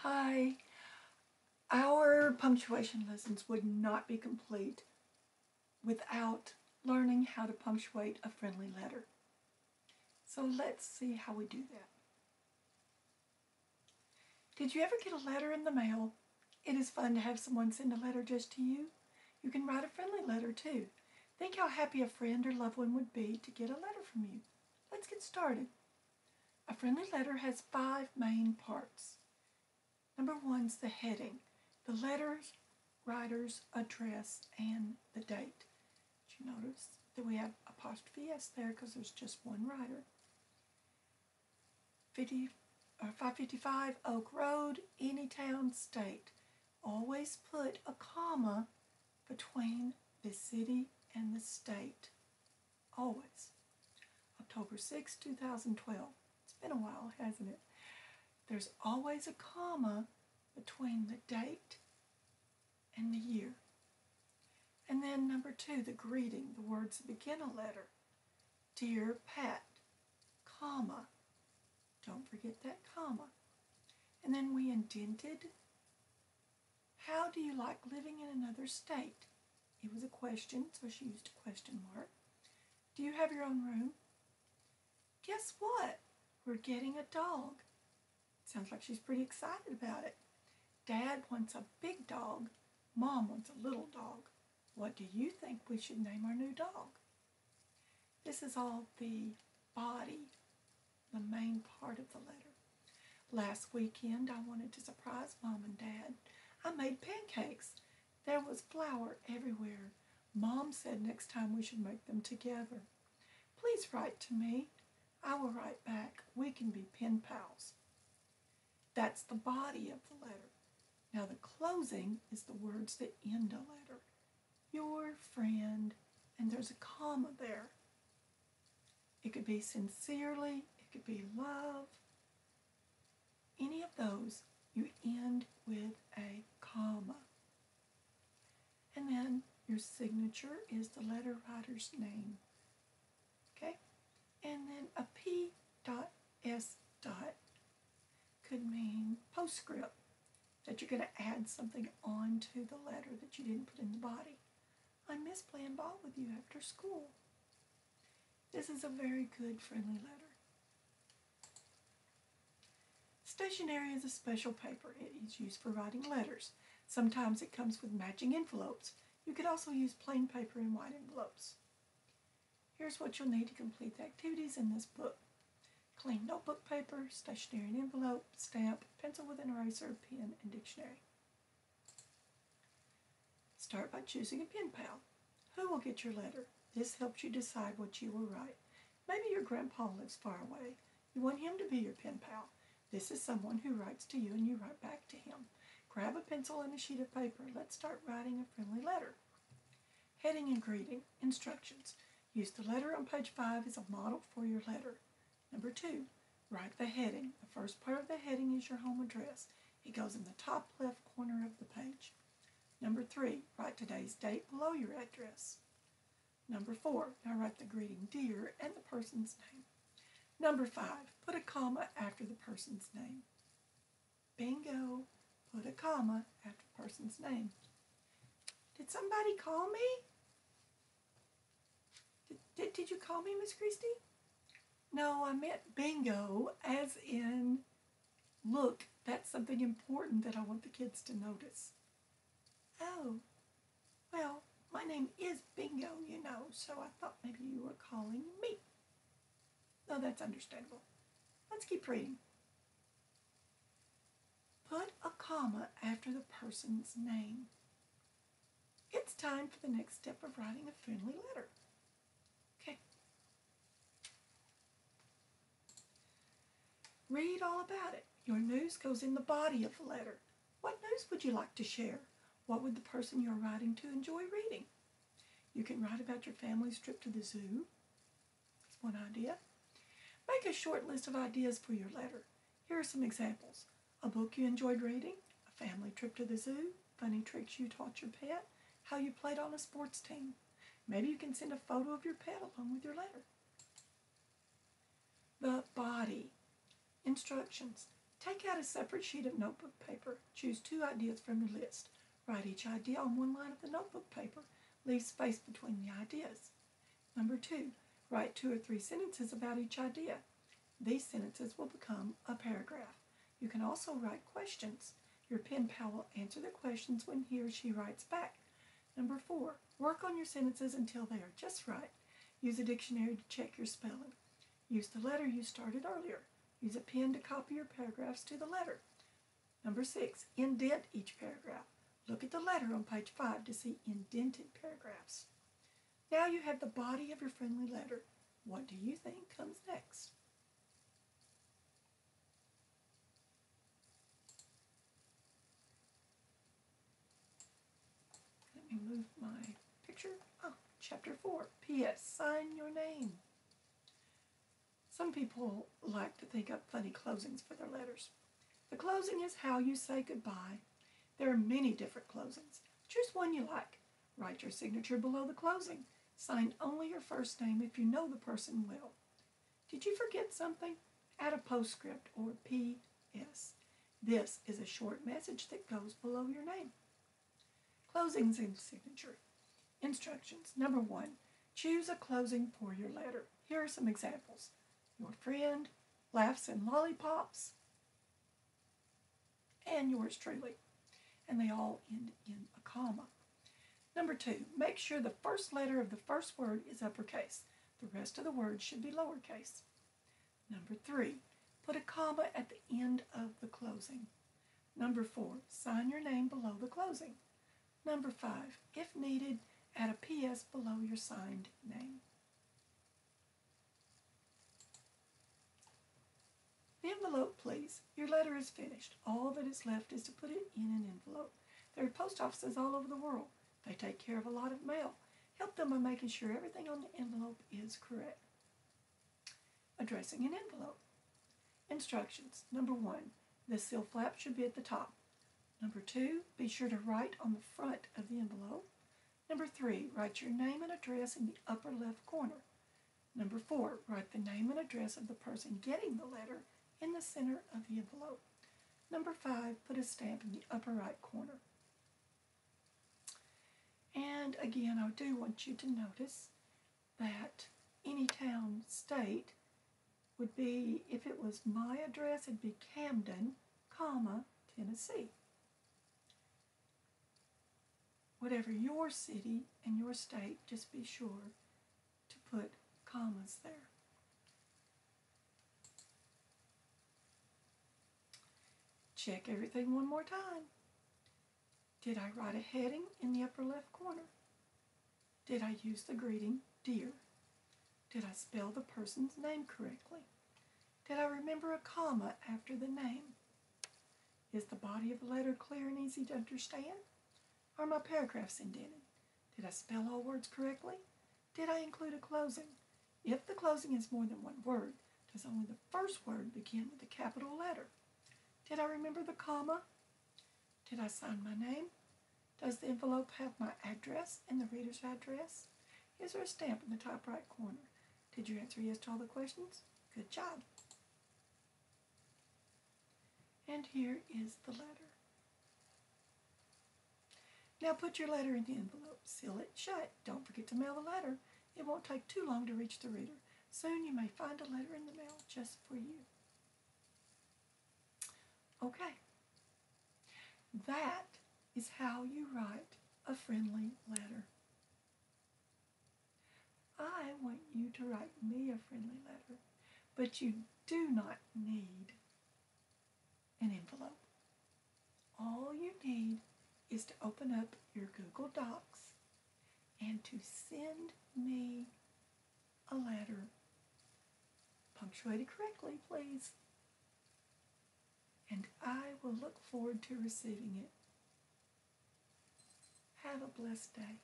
Hi. Our punctuation lessons would not be complete without learning how to punctuate a friendly letter. So let's see how we do that. Did you ever get a letter in the mail? It is fun to have someone send a letter just to you. You can write a friendly letter too. Think how happy a friend or loved one would be to get a letter from you. Let's get started. A friendly letter has 5 main parts. Number 1's the heading, the letter's writer's address, and the date. Did you notice that we have apostrophe S there because there's just one writer? 555 Oak Road, Anytown, State. Always put a comma between the city and the state. Always. October 6, 2012. It's been a while, hasn't it? There's always a comma between the date and the year. And then number 2, the greeting, the words that begin a letter. Dear Pat, comma. Don't forget that comma. And then we indented, how do you like living in another state? It was a question, so she used a question mark. Do you have your own room? Guess what? We're getting a dog. Sounds like she's pretty excited about it. Dad wants a big dog. Mom wants a little dog. What do you think we should name our new dog? This is all the body, the main part of the letter. Last weekend, I wanted to surprise Mom and Dad. I made pancakes. There was flour everywhere. Mom said next time we should make them together. Please write to me. I will write back. We can be pen pals. That's the body of the letter. Now the closing is the words that end a letter. Your friend, and there's a comma there. It could be sincerely, it could be love. Any of those, you end with a comma. And then your signature is the letter writer's name. Okay? And then a P.S. could mean postscript, that you're going to add something onto the letter that you didn't put in the body. I miss playing ball with you after school. This is a very good friendly letter. Stationery is a special paper. It is used for writing letters. Sometimes it comes with matching envelopes. You could also use plain paper in white envelopes. Here's what you'll need to complete the activities in this book. Clean notebook paper, stationery and envelope, stamp, pencil with an eraser, pen, and dictionary. Start by choosing a pen pal. Who will get your letter? This helps you decide what you will write. Maybe your grandpa lives far away. You want him to be your pen pal. This is someone who writes to you and you write back to him. Grab a pencil and a sheet of paper. Let's start writing a friendly letter. Heading and greeting. Instructions. Use the letter on page 5 as a model for your letter. Number 2, write the heading. The first part of the heading is your home address. It goes in the top left corner of the page. Number 3, write today's date below your address. Number 4, now write the greeting dear and the person's name. Number 5, put a comma after the person's name. Bingo, put a comma after the person's name. Did somebody call me? Did you call me, Miss Christie? No, I meant bingo, as in, look, that's something important that I want the kids to notice. Oh, well, my name is Bingo, you know, so I thought maybe you were calling me. No, that's understandable. Let's keep reading. Put a comma after the person's name. It's time for the next step of writing a friendly letter. Okay. Read all about it. Your news goes in the body of the letter. What news would you like to share? What would the person you're writing to enjoy reading? You can write about your family's trip to the zoo. That's one idea. Make a short list of ideas for your letter. Here are some examples. A book you enjoyed reading, a family trip to the zoo, funny tricks you taught your pet, how you played on a sports team. Maybe you can send a photo of your pet along with your letter. The body. Instructions. Take out a separate sheet of notebook paper. Choose 2 ideas from your list. Write each idea on one line of the notebook paper. Leave space between the ideas. Number 2, write 2 or 3 sentences about each idea. These sentences will become a paragraph. You can also write questions. Your pen pal will answer the questions when he or she writes back. Number 4, work on your sentences until they are just right. Use a dictionary to check your spelling. Use the letter you started earlier. Use a pen to copy your paragraphs to the letter. Number 6, indent each paragraph. Look at the letter on page 5 to see indented paragraphs. Now you have the body of your friendly letter. What do you think comes next? Let me move my picture. Oh, chapter 4, P.S. Sign your name. Some people like to think up funny closings for their letters. The closing is how you say goodbye. There are many different closings. Choose one you like. Write your signature below the closing. Sign only your first name if you know the person well. Did you forget something? Add a postscript or P.S. This is a short message that goes below your name. Closings and signature. Instructions. Number 1, choose a closing for your letter. Here are some examples. Your friend, laughs and lollipops, and yours truly. And they all end in a comma. Number 2, make sure the first letter of the first word is uppercase. The rest of the words should be lowercase. Number 3, put a comma at the end of the closing. Number 4, sign your name below the closing. Number 5, if needed, add a P.S. below your signed name. The envelope, please. Your letter is finished. All that is left is to put it in an envelope. There are post offices all over the world. They take care of a lot of mail. Help them by making sure everything on the envelope is correct. Addressing an envelope. Instructions. Number 1, the seal flap should be at the top. Number 2, be sure to write on the front of the envelope. Number 3, write your name and address in the upper left corner. Number 4, write the name and address of the person getting the letter in the center of the envelope. Number 5, put a stamp in the upper right corner. And again, I do want you to notice that any town, state would be, if it was my address, it'd be Camden, comma, Tennessee. Whatever your city and your state, just be sure to put commas there. Check everything one more time. Did I write a heading in the upper left corner? Did I use the greeting, dear? Did I spell the person's name correctly? Did I remember a comma after the name? Is the body of the letter clear and easy to understand? Are my paragraphs indented? Did I spell all words correctly? Did I include a closing? If the closing is more than one word, does only the first word begin with a capital letter? Did I remember the comma? Did I sign my name? Does the envelope have my address and the reader's address? Is there a stamp in the top right corner? Did you answer yes to all the questions? Good job. And here is the letter. Now put your letter in the envelope. Seal it shut. Don't forget to mail the letter. It won't take too long to reach the reader. Soon you may find a letter in the mail just for you. Okay. That is how you write a friendly letter. I want you to write me a friendly letter, but you do not need an envelope. All you need is to open up your Google Docs and to send me a letter. Punctuate it correctly, please. And I will look forward to receiving it. Have a blessed day.